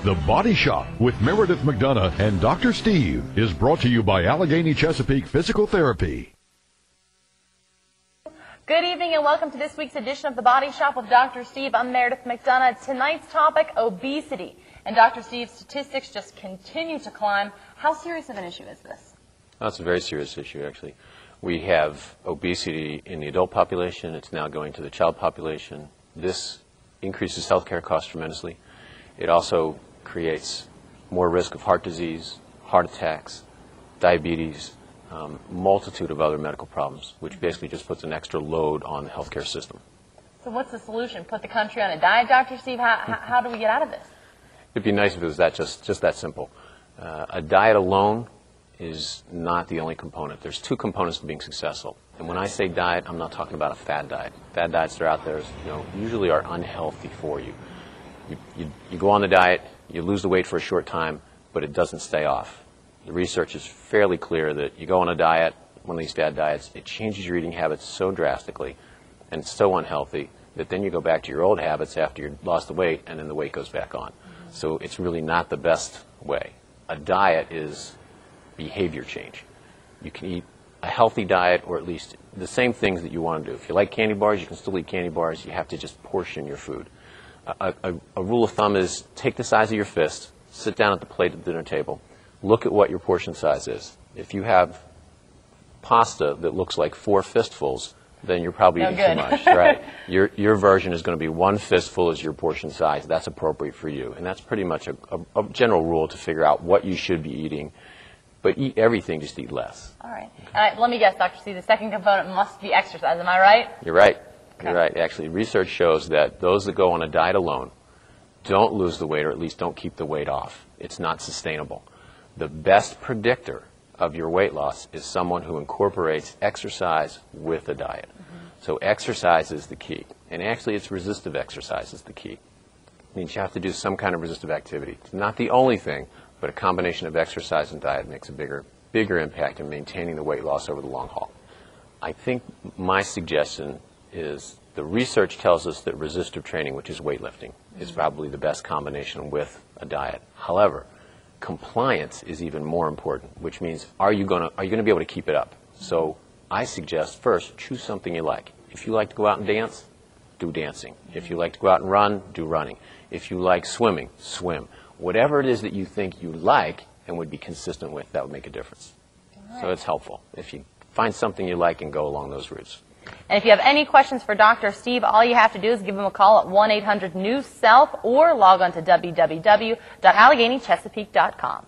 The Body Shop with Meredith McDonough and Dr. Steve is brought to you by Allegheny Chesapeake Physical Therapy. Good evening and welcome to this week's edition of The Body Shop with Dr. Steve. I'm Meredith McDonough. Tonight's topic, obesity. And Dr. Steve, statistics just continue to climb. How serious of an issue is this? Well, it's a very serious issue, actually. We have obesity in the adult population. It's now going to the child population. This increases healthcare costs tremendously. It also creates more risk of heart disease, heart attacks, diabetes, multitude of other medical problems, which basically just puts an extra load on the healthcare system. So what's the solution? Put the country on a diet, Dr. Steve? How do we get out of this? It'd be nice if it was just that simple. A diet alone is not the only component. There's two components to being successful. And when I say diet, I'm not talking about a fad diet. Fad diets that are out there, usually are unhealthy for you. You go on the diet, you lose the weight for a short time, but it doesn't stay off. The research is fairly clear that you go on a diet, one of these fad diets, it changes your eating habits so drastically and so unhealthy that then you go back to your old habits after you've lost the weight, and then the weight goes back on. So it's really not the best way. A diet is behavior change. You can eat a healthy diet, or at least the same things that you want to do. If you like candy bars, you can still eat candy bars. You have to just portion your food. A rule of thumb is take the size of your fist, sit down at the plate at the dinner table, look at what your portion size is. If you have pasta that looks like 4 fistfuls, then you're probably eating too much, right? Your version is going to be 1 fistful is your portion size. That's appropriate for you. And that's pretty much a general rule to figure out what you should be eating. But eat everything, just eat less. All right. Let me guess, Dr. Steve, the second component must be exercise. Am I right? You're right. Okay. You're right. Actually, research shows that those that go on a diet alone don't lose the weight, or at least don't keep the weight off. It's not sustainable. The best predictor of your weight loss is someone who incorporates exercise with a diet. So exercise is the key. And actually, it's resistive exercise is the key. It means you have to do some kind of resistive activity. It's not the only thing, but a combination of exercise and diet makes a bigger impact in maintaining the weight loss over the long haul. I think my suggestion is the research tells us that resistive training, which is weightlifting, is probably the best combination with a diet. However, compliance is even more important, which means are you going to be able to keep it up? So I suggest first choose something you like. If you like to go out and dance, do dancing. If you like to go out and run, do running. If you like swimming, swim. Whatever it is that you think you like and would be consistent with, that would make a difference. Right. So it's helpful if you find something you like and go along those routes. And if you have any questions for Dr. Steve, all you have to do is give him a call at 1-800-NEW-SELF or log on to www.AlleghenyChesapeake.com.